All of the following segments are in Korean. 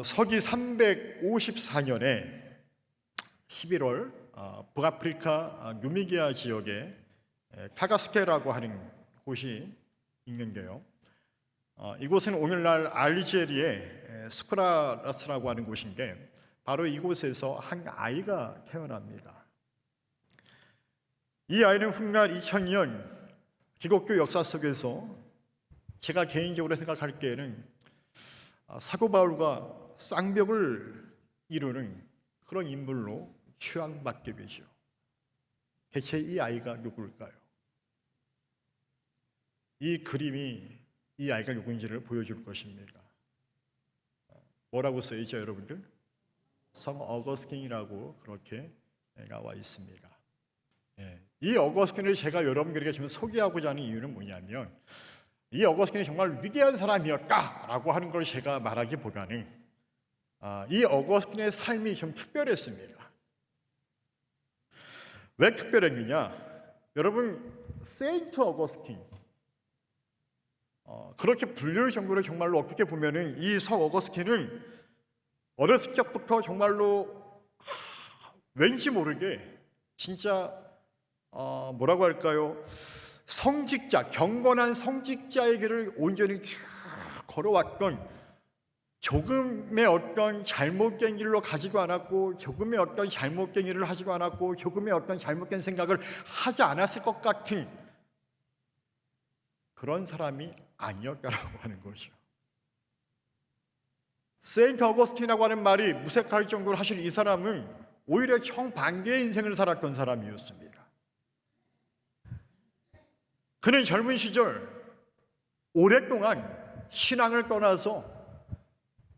서기 354년에 11월 북아프리카 누미디아 지역에 카가스케라고 하는 곳이 있는데요. 이곳은 오늘날 알제리의 스프라라스라고 하는 곳인데 바로 이곳에서 한 아이가 태어납니다. 이 아이는 훗날 2000년 기독교 역사 속에서 제가 개인적으로 생각할 때에는 사도 바울과 쌍벽을 이루는 그런 인물로 추앙받게 되죠. 대체 이 아이가 누굴까요? 이 그림이 이 아이가 누구인지를 보여줄 것입니다. 뭐라고 써있죠, 여러분들? 성 어거스틴이라고 그렇게 나와 있습니다. 이 어거스틴을 제가 여러분들에게 지금 소개하고자 하는 이유는 뭐냐면 이 어거스틴이 정말 위대한 사람이었다라고 하는 걸 제가 말하기보다는 이 어거스틴의 삶이 좀 특별했습니다. 왜 특별했느냐? 여러분, 세인트 어거스틴 그렇게 불릴 정도로 정말로 어떻게 보면은 이 성 어거스틴은 어렸을 적부터 정말로 왠지 모르게 진짜 뭐라고 할까요? 성직자, 경건한 성직자의 길을 온전히 쭉 걸어왔던, 조금의 어떤 잘못된 길로 가지도 않았고 조금의 어떤 잘못된 일을 하지도 않았고 조금의 어떤 잘못된 생각을 하지 않았을 것 같은 그런 사람이 아니었다라고 하는 거죠. 세인트 어거스틴이라고 하는 말이 무색할 정도로 사실 이 사람은 오히려 정반대의 인생을 살았던 사람이었습니다. 그는 젊은 시절 오랫동안 신앙을 떠나서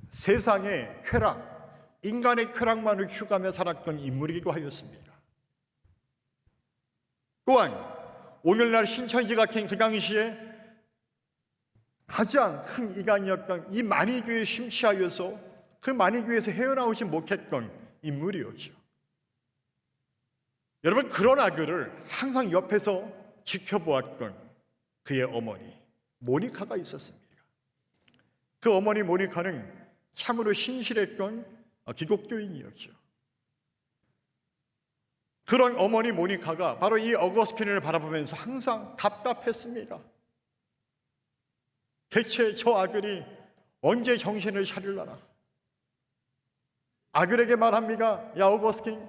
세상의 쾌락, 인간의 쾌락만을 추구하며 살았던 인물이기도 하였습니다. 또한 오늘날 신천지 같은 그 당시에 가장 큰 이간이었던 이 만이교에 심취하여서 그 만이교에서 헤어나오지 못했던 인물이었죠. 여러분, 그런 아들을 항상 옆에서 지켜보았던 그의 어머니 모니카가 있었습니다. 그 어머니 모니카는 참으로 신실했던 기독교인이었죠. 그런 어머니 모니카가 바로 이 어거스틴을 바라보면서 항상 답답했습니다. 대체 저 아들이 언제 정신을 차릴라나? 아들에게 말합니다. 야, 어거스틴,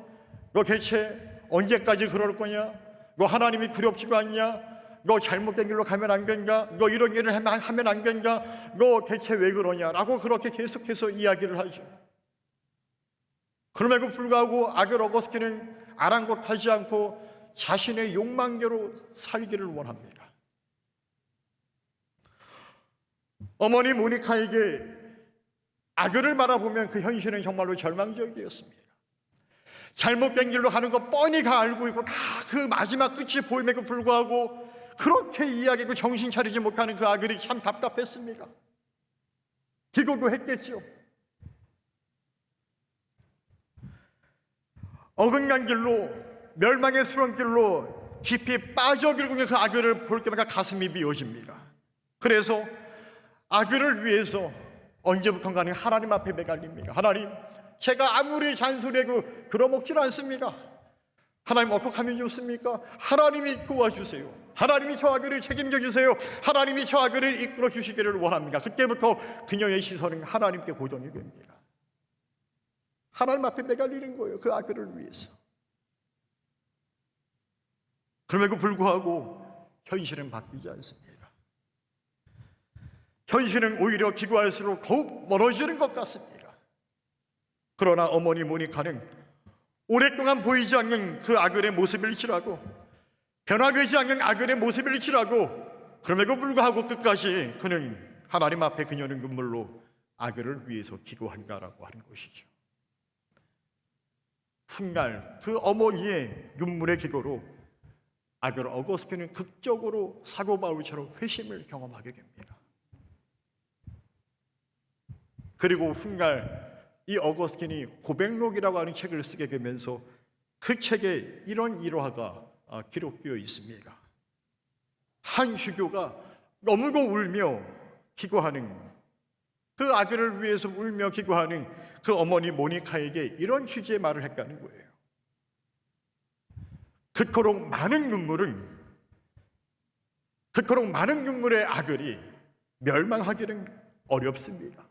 너 대체 언제까지 그럴 거냐? 너 하나님이 두렵지도 않냐? 너 잘못된 길로 가면 안 된가? 너 이런 일을 하면 안 된가? 너 대체 왜 그러냐? 라고 그렇게 계속해서 이야기를 하죠. 그럼에도 불구하고 아들 어거스틴은 아랑곳하지 않고 자신의 욕망대로 살기를 원합니다. 어머니 모니카에게 아들을 바라보면 그 현실은 정말로 절망적이었습니다. 잘못된 길로 가는 거 뻔히 다 알고 있고 다 그 마지막 끝이 보임에도 불구하고 그렇게 이야기하고 정신 차리지 못하는 그 아들이 참 답답했습니다. 기도도 했겠죠. 어긋난 길로, 멸망의 수렁길로 깊이 빠져들고 있는 그 아들을 볼 때마다 가슴이 미어집니다. 그래서 아들을 위해서 언제부턴가는 하나님 앞에 매달립니다. 하나님, 제가 아무리 잔소리해도 들어먹질 않습니다. 하나님, 어떻게 하면 좋습니까? 하나님이 도와주세요. 하나님이 저 아들을 책임져 주세요. 하나님이 저 아들을 이끌어 주시기를 원합니다. 그때부터 그녀의 시선은 하나님께 고정이 됩니다. 하나님 앞에 매달리는 거예요. 그 아들을 위해서. 그럼에도 불구하고 현실은 바뀌지 않습니다. 현실은 오히려 기도할수록 더욱 멀어지는 것 같습니다. 그러나 어머니 모니카는 오랫동안 보이지 않는 그 아들의 모습일지라도, 변화되지 않는 아들의 모습일지라도, 그럼에도 불구하고 끝까지 그는 하나님 앞에 그녀는 눈물로 아들을 위해서 기도한다라고 하는 것이죠. 훗날 그 어머니의 눈물의 기도로 아들 어거스틴은 극적으로 사도 바울처럼 회심을 경험하게 됩니다. 그리고 훗날 이 어거스틴이 고백록이라고 하는 책을 쓰게 되면서 그 책에 이런 일화가 기록되어 있습니다. 한 휴교가 너무도 울며 기도하는 그 아들을 위해서 울며 기도하는 그 어머니 모니카에게 이런 취지의 말을 했다는 거예요. 그토록 많은 눈물의 아들이 멸망하기는 어렵습니다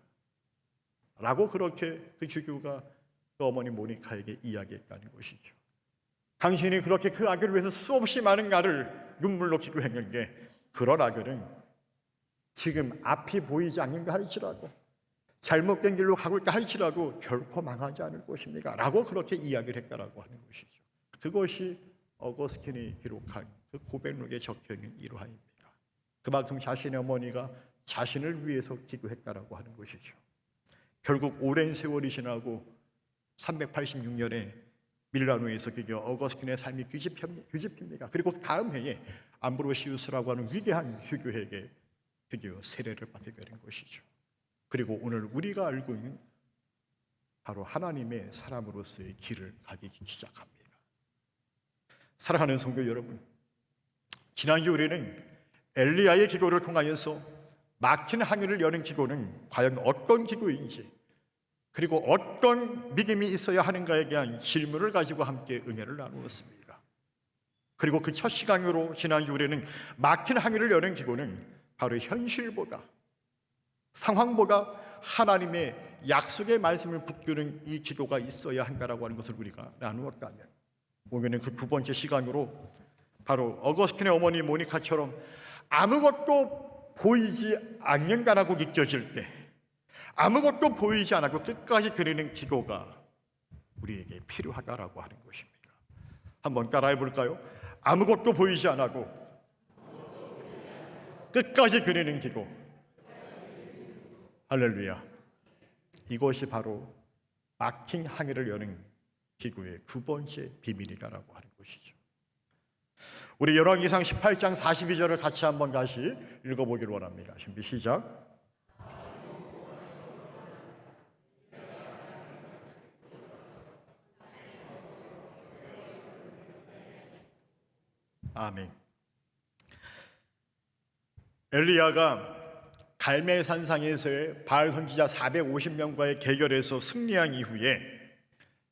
라고 그렇게 그 주교가 그 어머니 모니카에게 이야기했다는 것이죠. 당신이 그렇게 그 아들을 위해서 수없이 많은 날을 눈물로 기도했는데 그런 아들은 지금 앞이 보이지 않는가 할지라도 잘못된 길로 가고 있다 할지라도 결코 망하지 않을 것입니다 라고 그렇게 이야기를 했다라고 하는 것이죠. 그것이 어거스틴이 기록한 그 고백록에 적혀있는 일화입니다. 그만큼 자신의 어머니가 자신을 위해서 기도했다라고 하는 것이죠. 결국 오랜 세월이 지나고 386년에 밀라노에서 드디어 어거스틴의 삶이 뒤집힙니다. 그리고 다음 해에 암브로시우스라고 하는 위대한 주교에게 드디어 세례를 받게 되는 것이죠. 그리고 오늘 우리가 알고 있는 바로 하나님의 사람으로서의 길을 가기 시작합니다. 사랑하는 성도 여러분, 지난주 우리는 엘리야의 기도를 통하여서 막힌 하늘을 여는 기도는 과연 어떤 기도인지, 그리고 어떤 믿음이 있어야 하는가에 대한 질문을 가지고 함께 은혜를 나누었습니다. 그리고 그 첫 시간으로 지난주 우리는 막힌 하늘을 여는 기도는 바로 현실보다, 상황보다 하나님의 약속의 말씀을 붙드는 이 기도가 있어야 한다라고 하는 것을 우리가 나누었다면, 오늘은 그 두 번째 시간으로 바로 어거스틴의 어머니 모니카처럼 아무것도 보이지 않는다라고 느껴질 때, 아무것도 보이지 않고 끝까지 드리는 기도가 우리에게 필요하다라고 하는 것입니다. 한번 따라해 볼까요? 아무것도 보이지 않고 끝까지 드리는 기도. 할렐루야. 이것이 바로 막힌 항해를 여는 기도의 두 번째 비밀이다라고 하는 것이죠. 우리 열왕기상 18장 42절을 같이 한번 다시 읽어보기를 원합니다. 준비 시작. 아멘. 엘리야가 갈멜산상에서의 바알 선지자 450명과의 대결에서 승리한 이후에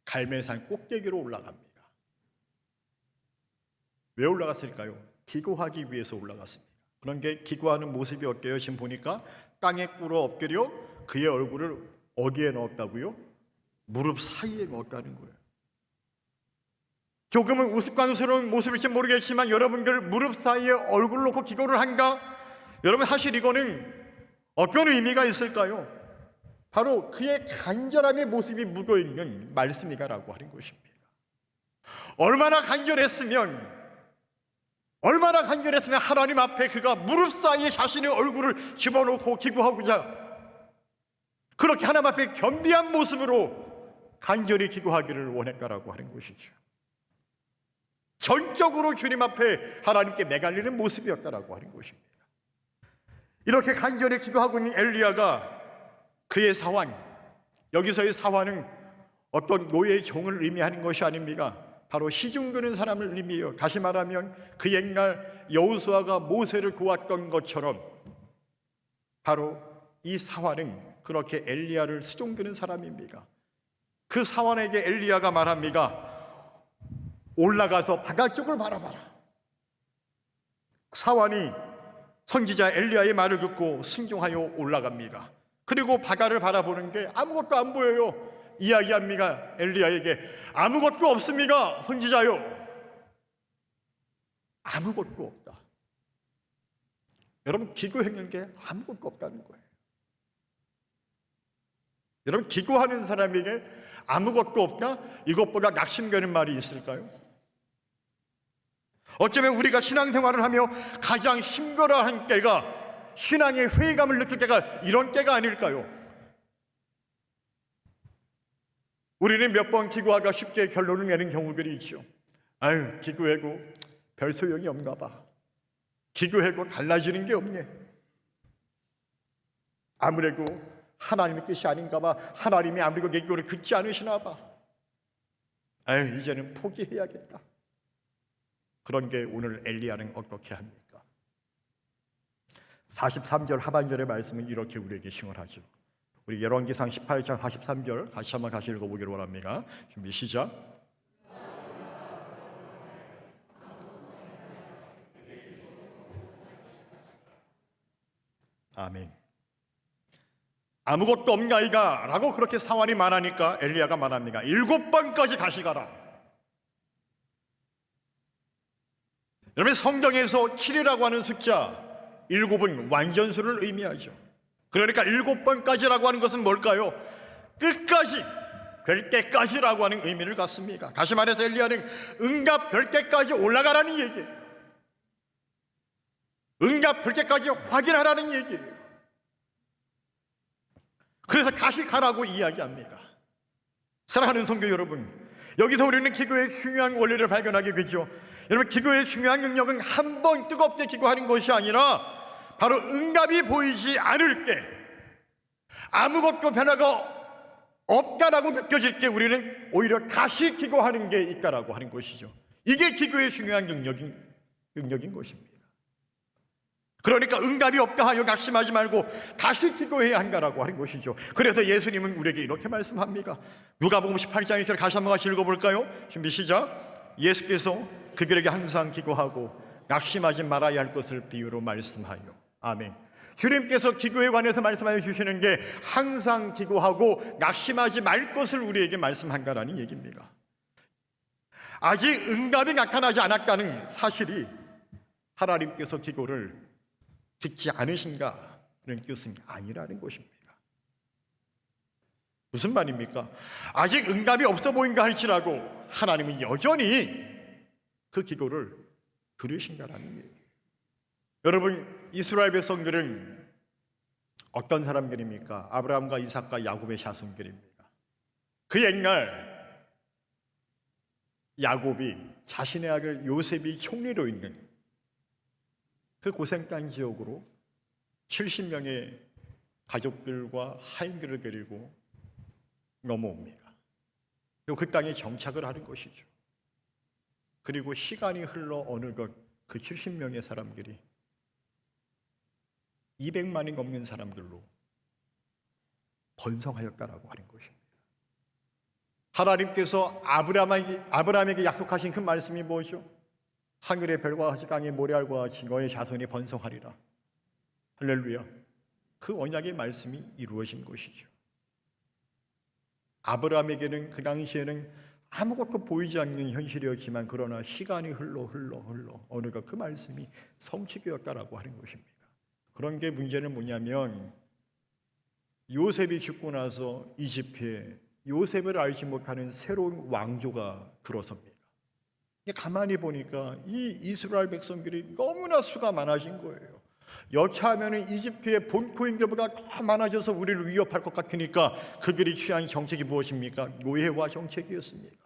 갈멜산 꼭대기로 올라갑니다. 왜 올라갔을까요? 기도하기 위해서 올라갔습니다. 그런 게 기도하는 모습이 어때요? 지금 보니까 땅에 꿇어 엎드려 그의 얼굴을 어디에 넣었다고요? 무릎 사이에 넣었다는 거예요. 조금은 우스꽝스러운 모습일지 모르겠지만 여러분들 무릎 사이에 얼굴 놓고 기도를 한가? 여러분 사실 이거는 어떤 의미가 있을까요? 바로 그의 간절함의 모습이 묻어있는 말씀이다라고 하는 것입니다. 얼마나 간절했으면 하나님 앞에 그가 무릎 사이에 자신의 얼굴을 집어넣고 기도하고자 그렇게 하나님 앞에 겸비한 모습으로 간절히 기도하기를 원했다라고 하는 것이죠. 전적으로 주님 앞에 하나님께 매달리는 모습이었다라고 하는 것입니다. 이렇게 간절히 기도하고 있는 엘리야가 그의 사환, 여기서의 사환은 어떤 노예의 종을 의미하는 것이 아닙니다. 바로 시중 드는 사람을 의미해요. 다시 말하면 그 옛날 여호수아가 모세를 도왔던 것처럼 바로 이 사환은 그렇게 엘리야를 시중 드는 사람입니다. 그 사환에게 엘리야가 말합니다. 올라가서 바다 쪽을 바라봐라. 사환이 선지자 엘리야의 말을 듣고 순종하여 올라갑니다. 그리고 바다를 바라보는 게 아무것도 안 보여요. 이야기합니다. 엘리야에게 아무것도 없습니다. 선지자요. 아무것도 없다. 여러분 기도했는 게 아무것도 없다는 거예요. 여러분 기도하는 사람에게 아무것도 없다? 이것보다 낙심되는 말이 있을까요? 어쩌면 우리가 신앙생활을 하며 가장 힘들어한 때가 신앙의 회의감을 느낄 때가 이런 때가 아닐까요? 우리는 몇 번 기도하다 쉽게 결론을 내는 경우들이 있죠. 아유 기도하고 별 소용이 없나 봐. 기도하고 달라지는 게 없네. 아무래도 하나님의 뜻이 아닌가 봐. 하나님이 아무래도 내 기도를 듣지 않으시나 봐. 아유 이제는 포기해야겠다. 그런 게 오늘 엘리야는 어떻게 합니까? 43절 하반절의 말씀은 이렇게 우리에게 싱언하죠. 우리 열왕기상 18장 43절 다시 한번 같이 읽어보기를 원합니다. 준비 시작. 아멘. 아무것도 없나이가 라고 그렇게 사환이 말하니까 엘리야가 말합니다. 7번까지 다시 가라. 여러분, 성경에서 7이라고 하는 숫자 7은 완전수를 의미하죠. 그러니까 7번까지라고 하는 것은 뭘까요? 끝까지, 별 때까지라고 하는 의미를 갖습니다. 다시 말해서 엘리야는 응답 별 때까지 올라가라는 얘기예요. 응답 별 때까지 확인하라는 얘기예요. 그래서 다시 가라고 이야기합니다. 사랑하는 성도 여러분, 여기서 우리는 기도의 중요한 원리를 발견하게 되죠. 여러분, 기도의 중요한 능력은 한 번 뜨겁게 기도하는 것이 아니라 바로 응답이 보이지 않을 때, 아무것도 변화가 없다라고 느껴질 때 우리는 오히려 다시 기도하는 게 있다라고 하는 것이죠. 이게 기도의 중요한 능력인 것입니다. 그러니까 응답이 없다 하여 낙심하지 말고 다시 기도해야 한다라고 하는 것이죠. 그래서 예수님은 우리에게 이렇게 말씀합니다. 누가복음 18장 1절 다시 한번 같이 읽어볼까요? 준비 시작. 예수께서 그들에게 항상 기도하고 낙심하지 말아야 할 것을 비유로 말씀하여. 아멘. 주님께서 기도에 관해서 말씀하여 주시는 게 항상 기도하고 낙심하지 말 것을 우리에게 말씀한다라는 얘기입니다. 아직 응답이 나타나지 않았다는 사실이 하나님께서 기도를 듣지 않으신가 그런 뜻은 아니라는 것입니다. 무슨 말입니까? 아직 응답이 없어 보인가 할지라도 하나님은 여전히 그 기도를 들으신다라는 얘기예요. 여러분, 이스라엘 백성들은 어떤 사람들입니까? 아브라함과 이삭과 야곱의 자손들입니다. 그 옛날 야곱이 자신의 아들 요셉이 총리로 있는 그 고센 지역으로 70명의 가족들과 하인들을 데리고 넘어옵니다. 그리고 그 땅에 정착을 하는 것이죠. 그리고 시간이 흘러 어느덧 그 70명의 사람들이 200만이 넘는 사람들로 번성하였다라고 하는 것입니다. 하나님께서 아브라함에게 약속하신 그 말씀이 뭐죠? 하늘의 별과 같이 땅의 모래알과 같이 너의 자손이 번성하리라. 할렐루야. 그 언약의 말씀이 이루어진 것이죠. 아브라함에게는 그 당시에는 아무것도 보이지 않는 현실이었지만 그러나 시간이 흘러 어느덧 그 말씀이 성취되었다라고 하는 것입니다. 그런 게 문제는 뭐냐면 요셉이 죽고 나서 이집트에 요셉을 알지 못하는 새로운 왕조가 들어섭니다. 가만히 보니까 이 이스라엘 백성들이 너무나 수가 많아진 거예요. 여차하면 이집트의 본토인들보다 더 많아져서 우리를 위협할 것 같으니까 그들이 취한 정책이 무엇입니까? 노예화 정책이었습니다.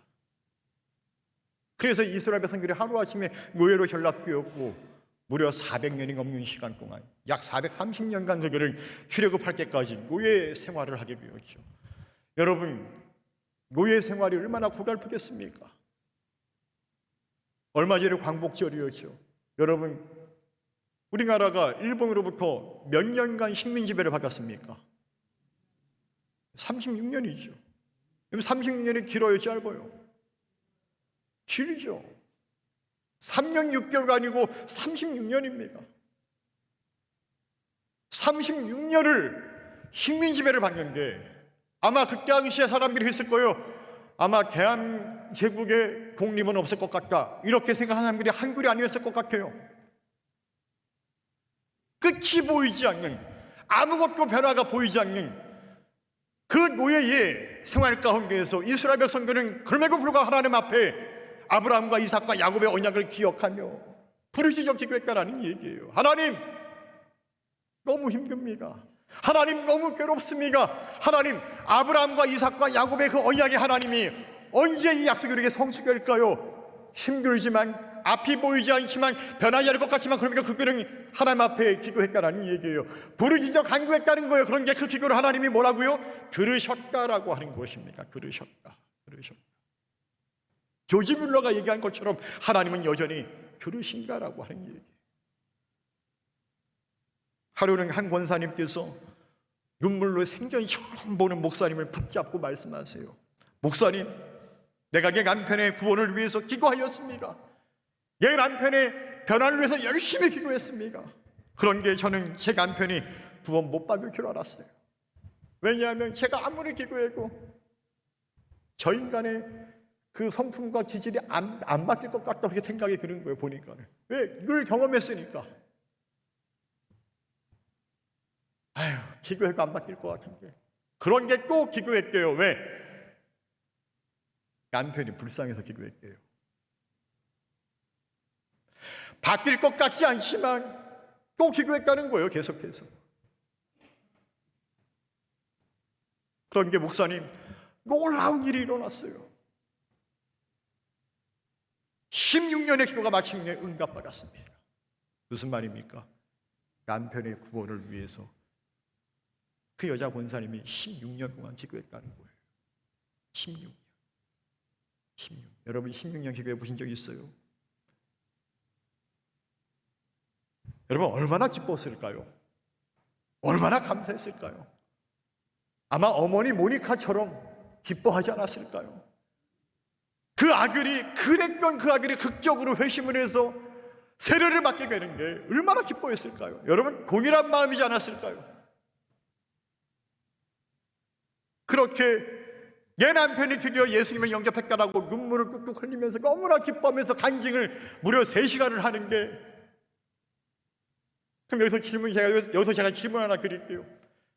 그래서 이스라엘 백성들이 하루아침에 노예로 전락되었고 무려 400년이 넘는 시간 동안 약 430년간 그들을 출애굽할 때까지 노예 생활을 하게 되었죠. 여러분, 노예 생활이 얼마나 고달프겠습니까? 얼마 전에 광복절이었죠. 여러분, 우리나라가 일본으로부터 몇 년간 식민 지배를 받았습니까? 36년이죠. 36년이 길어요, 짧아요? 길죠. 3년 6개월가 아니고 36년입니다. 36년을 식민 지배를 받는데 아마 그 당시에 사람들이 했을 거예요. 아마 대한제국의 독립은 없을 것 같다, 이렇게 생각하는 사람들이 한둘이 아니었을 것 같아요. 끝이 보이지 않는, 아무것도 변화가 보이지 않는 그 노예의 생활 가운데에서 이스라엘 백성들은 그럼에도 불구하고 하나님 앞에 아브라함과 이삭과 야곱의 언약을 기억하며 부르짖어 기도했다라는 얘기예요. 하나님, 너무 힘듭니다. 하나님, 너무 괴롭습니다. 하나님, 아브라함과 이삭과 야곱의 그 언약의 하나님이 언제 이 약속이 우리에게 성취될까요? 힘들지만, 앞이 보이지 않지만, 변하지 않을 것 같지만, 그러니까 그들은 하나님 앞에 기도했다라는 얘기예요. 부르짖어 간구했다는 거예요. 그런 게 그 기도를 하나님이 뭐라고요? 들으셨다라고 하는 것입니다. 들으셨다. 조지 뮬러가 얘기한 것처럼 하나님은 여전히 들으신다라고 하는 얘기. 하루는 한 권사님께서 눈물로 생전 처음 보는 목사님을 붙잡고 말씀하세요. 목사님, 내가 내 남편의 구원을 위해서 기도하였습니다. 내 남편의 변화를 위해서 열심히 기도했습니다. 그런데 저는 제 남편이 구원 못 받을 줄 알았어요. 왜냐하면 제가 아무리 기도해도 저 인간의 그 성품과 기질이 안 바뀔 것 같다, 그렇게 생각이 드는 거예요. 보니까는. 왜? 늘 경험했으니까. 아휴, 기도해도 안 바뀔 것 같은데. 그런 게 또 기도했대요. 왜? 남편이 불쌍해서 기도했대요. 바뀔 것 같지 않지만 또 기도했다는 거예요. 계속해서. 그런 게 목사님, 놀라운 일이 일어났어요. 16년의 기도가 마침내 응답받았습니다. 무슨 말입니까? 남편의 구원을 위해서 그 여자 권사님이 16년 동안 기도했다는 거예요. 16년. 여러분 16년 기도해 보신 적 있어요? 여러분 얼마나 기뻤을까요? 얼마나 감사했을까요? 아마 어머니 모니카처럼 기뻐하지 않았을까요? 그 아들이 극적으로 회심을 해서 세례를 받게 되는 게 얼마나 기뻐했을까요? 여러분 동일한 마음이지 않았을까요? 그렇게 내 남편이 드디어 예수님을 영접했다라고 눈물을 뚝뚝 흘리면서 너무나 기뻐하면서 간증을 무려 3시간을 하는 게, 그럼 여기서 제가 질문 하나 드릴게요.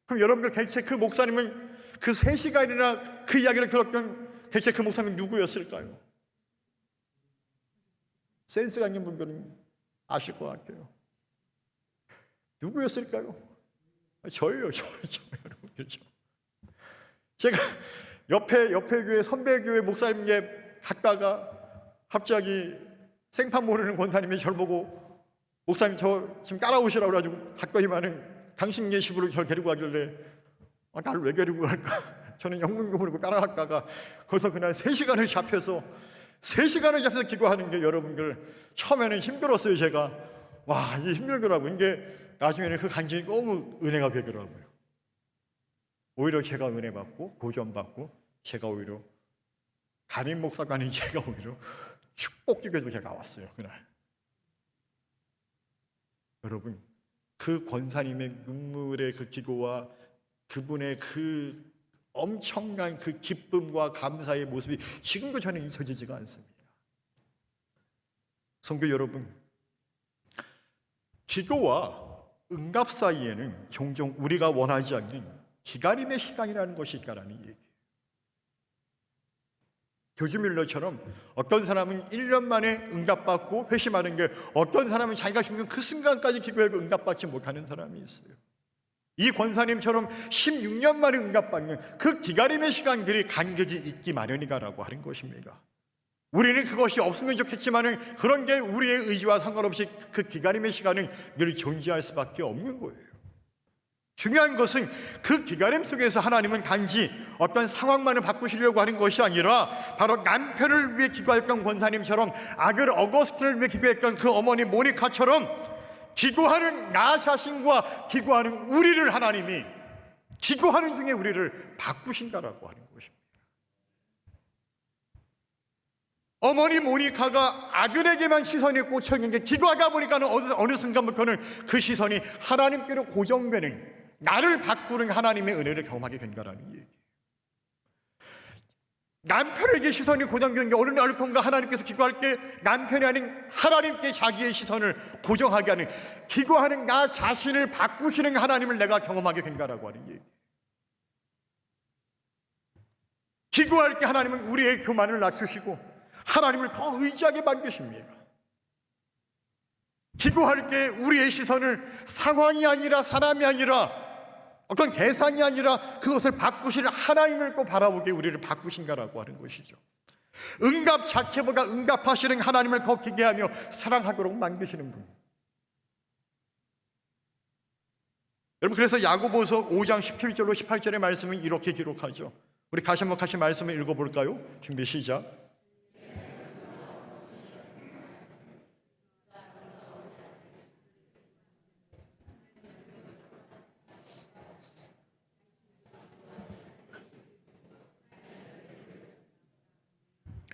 그럼 여러분들 대체 그 목사님은 그 3시간이나 그 이야기를 들었던 대체 그 목사님은 누구였을까요? 센스가 있는 분들은 아실 것 같아요. 누구였을까요? 저예요, 여러분들. 제가 옆에 교회, 선배 교회 목사님께 갔다가 갑자기 생판 모르는 권사님이 저를 보고 목사님 저 지금 따라오시라고 그래가지고 갔더니만은 당신 예식으로 저를 데리고 가길래 나를 왜 데리고 갈까? 저는 영문도 모르고 따라갔다가 거기서 그날 3시간을 잡혀서 기도하는 게 여러분들 처음에는 힘들었어요. 제가 와 이게 힘들더라고요. 이게 나중에는 그 간증이 너무 은혜가 되더라고요. 오히려 제가 은혜 받고 보전 받고 제가 오히려 담임 목사가 아닌 제가 오히려 축복기도로 제가 왔어요. 그날. 여러분 그 권사님의 눈물의 그 기도와 그분의 그 엄청난 그 기쁨과 감사의 모습이 지금도 저는 잊혀지지가 않습니다. 성도 여러분, 기도와 응답 사이에는 종종 우리가 원하지 않는 기다림의 시간이라는 것이 있다라는 얘기예요. 조지 밀러처럼 어떤 사람은 1년 만에 응답받고 회심하는 게, 어떤 사람은 자기가 죽는 그 순간까지 기도해도 응답받지 못하는 사람이 있어요. 이 권사님처럼 16년 만에 응답받는 그 기다림의 시간들이 간격이 있기 마련이다라고 하는 것입니다. 우리는 그것이 없으면 좋겠지만 그런 게 우리의 의지와 상관없이 그 기다림의 시간은 늘 존재할 수밖에 없는 거예요. 중요한 것은 그 기다림 속에서 하나님은 단지 어떤 상황만을 바꾸시려고 하는 것이 아니라 바로 남편을 위해 기도했던 권사님처럼 아들 어거스트를 위해 기도했던 그 어머니 모니카처럼 기도하는 나 자신과 기도하는 우리를 하나님이 기도하는 중에 우리를 바꾸신다라고 하는 것입니다. 어머니 모니카가 아들에게만 시선이 꽂혀 있는 게 기도하다 보니까는 어느 순간부터는 그 시선이 하나님께로 고정되는, 나를 바꾸는 하나님의 은혜를 경험하게 된다라는 얘기. 남편에게 시선이 고정된 게 어느 날부턴가 하나님께서 기도할 때 남편이 아닌 하나님께 자기의 시선을 고정하게 하는, 기도하는 나 자신을 바꾸시는 하나님을 내가 경험하게 된다라고 하는 얘기. 기도할 때 하나님은 우리의 교만을 낮추시고 하나님을 더 의지하게 만드십니다. 기도할 때 우리의 시선을 상황이 아니라 사람이 아니라 어떤 대상이 아니라 그것을 바꾸시는 하나님을 또 바라보게 우리를 바꾸신다라고 하는 것이죠. 응답 자체보다 응답하시는 하나님을 더 기대하며 사랑하도록 만드시는 분. 여러분 그래서 야고보서 5장 17절로 18절의 말씀은 이렇게 기록하죠. 우리 다시 한번 같이 말씀을 읽어볼까요? 준비 시작.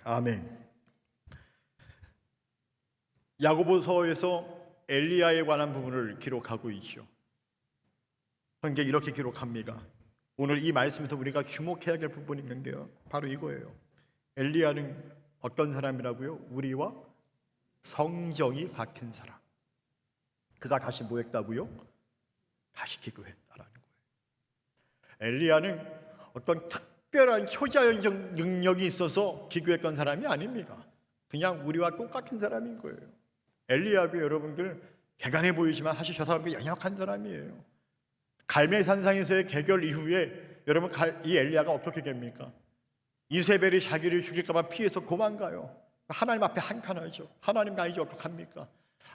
아멘. 야고보서에서 엘리야에 관한 부분을 기록하고 있죠. 성경에 이렇게 기록합니다. 오늘 이 말씀에서 우리가 주목해야 될 부분이 있는데요, 바로 이거예요. 엘리야는 어떤 사람이라고요? 우리와 성정이 같은 사람. 그가 다시 뭐 했다고요? 다시 기도했다라는 거예요. 엘리야는 어떤 특별한 초자연적 능력이 있어서 기도했던 사람이 아닙니다. 그냥 우리와 똑같은 사람인 거예요. 엘리야도 여러분들 대단해 보이지만 사실 저 사람도 연약한 사람이에요. 갈멜산상에서의 개결 이후에 여러분 이 엘리야가 어떻게 됩니까? 이세벨이 자기를 죽일까 봐 피해서 도망가요. 하나님 앞에 한탄하죠. 하나님 나 이제 어떡합니까?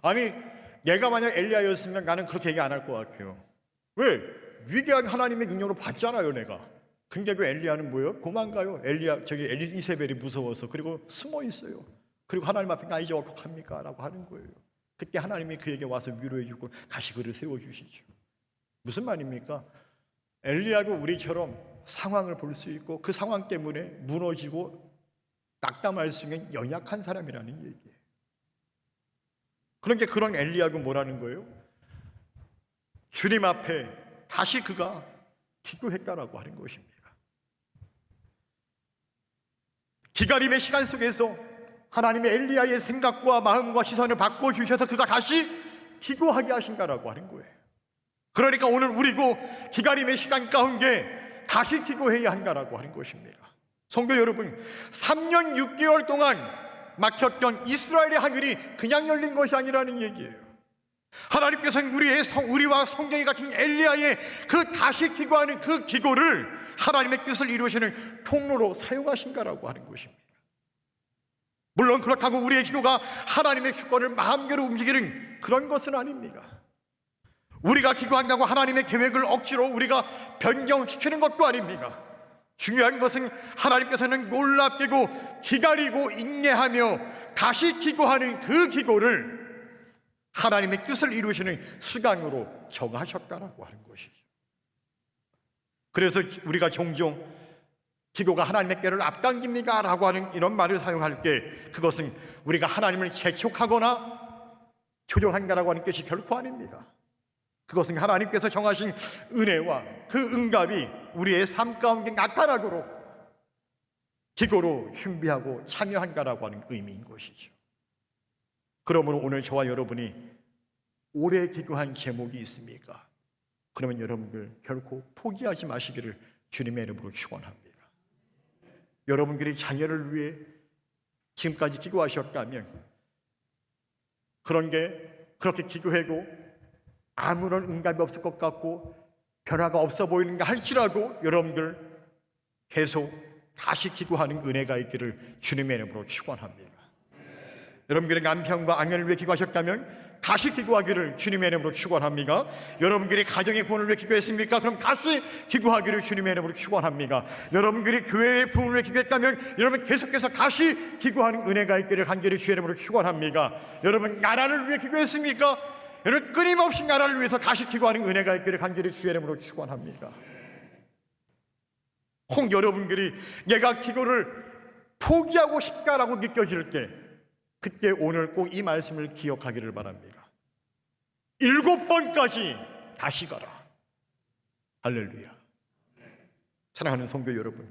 아니 내가 만약 엘리야였으면 나는 그렇게 얘기 안 할 것 같아요. 왜? 위대한 하나님의 능력으로 봤잖아요 내가. 근데 그 엘리야는 뭐예요? 도망가요. 이세벨이 무서워서. 그리고 숨어 있어요. 그리고 하나님 앞에 나 이제 어떡합니까? 라고 하는 거예요. 그때 하나님이 그에게 와서 위로해 주고 다시 그를 세워주시죠. 무슨 말입니까? 엘리야도 우리처럼 상황을 볼 수 있고 그 상황 때문에 무너지고 낙담할 수 있는 연약한 사람이라는 얘기예요. 그러니까 그런 엘리야도 뭐라는 거예요? 주님 앞에 다시 그가 기도했다라고 하는 것입니다. 기다림의 시간 속에서 하나님의 엘리야의 생각과 마음과 시선을 바꿔주셔서 그가 다시 기도하게 하신다라고 하는 거예요. 그러니까 오늘 우리도 기다림의 시간 가운데 다시 기도해야 한다라고 하는 것입니다. 성도 여러분, 3년 6개월 동안 막혔던 이스라엘의 하늘이 그냥 열린 것이 아니라는 얘기예요. 하나님께서는 우리와 성경이 같은 엘리야의 그 다시 기도하는 그 기도를 하나님의 뜻을 이루시는 통로로 사용하신다라고 하는 것입니다. 물론 그렇다고 우리의 기도가 하나님의 주권을 마음대로 움직이는 그런 것은 아닙니다. 우리가 기도한다고 하나님의 계획을 억지로 우리가 변경시키는 것도 아닙니다. 중요한 것은 하나님께서는 놀랍게도 기다리고 인내하며 다시 기도하는 그 기도를 하나님의 뜻을 이루시는 수단으로 정하셨다라고 하는 것이죠. 그래서 우리가 종종 기도가 하나님의 께를 앞당깁니까? 라고 하는 이런 말을 사용할 때 그것은 우리가 하나님을 재촉하거나 조종한다라고 하는 뜻이 결코 아닙니다. 그것은 하나님께서 정하신 은혜와 그 응답이 우리의 삶 가운데 나타나도록 기도로 준비하고 참여한다라고 하는 의미인 것이죠. 그러므로 오늘 저와 여러분이 오래 기도한 제목이 있습니까? 그러면 여러분들 결코 포기하지 마시기를 주님의 이름으로 축원합니다. 여러분들이 자녀를 위해 지금까지 기도하셨다면 그런 게 그렇게 기도해도 아무런 응답이 없을 것 같고 변화가 없어 보이는가 할지라도 여러분들 계속 다시 기도하는 은혜가 있기를 주님의 이름으로 축원합니다. 여러분들의 남편과 아내를 위해 기도하셨다면 다시 기도하기를 주님의 이름으로 축원합니다. 여러분들이 가정의 구원을 위해 기도했습니까? 그럼 다시 기도하기를 주님의 이름으로 축원합니다. 여러분들이 교회의 부흥을 위해 기도했다면 여러분 계속해서 다시 기도하는 은혜가 있기를 간절히 주의 이름으로 축원합니다. 여러분 나라를 위해 기도했습니까? 여러분 끊임없이 나라를 위해서 다시 기도하는 은혜가 있기를 간절히 주의 이름으로 축원합니다. 혹 여러분들이 내가 기도를 포기하고 싶다라고 느껴질 때 그때 오늘 꼭 이 말씀을 기억하기를 바랍니다. 7번까지 다시 가라. 할렐루야. 사랑하는 성도 여러분,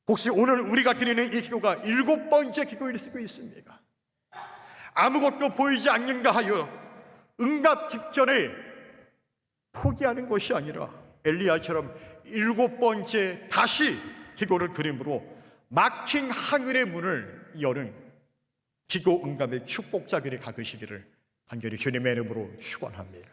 혹시 오늘 우리가 드리는 이 기도가 7번째 기도일 수도 있습니다. 아무것도 보이지 않는가 하여 응답 직전에 포기하는 것이 아니라 엘리야처럼 7번째 다시 기도를 드림으로 막힌 하늘의 문을 여는 기도 응답의 축복자들이 가으시기를 간절히 주님의 이름으로 축원합니다.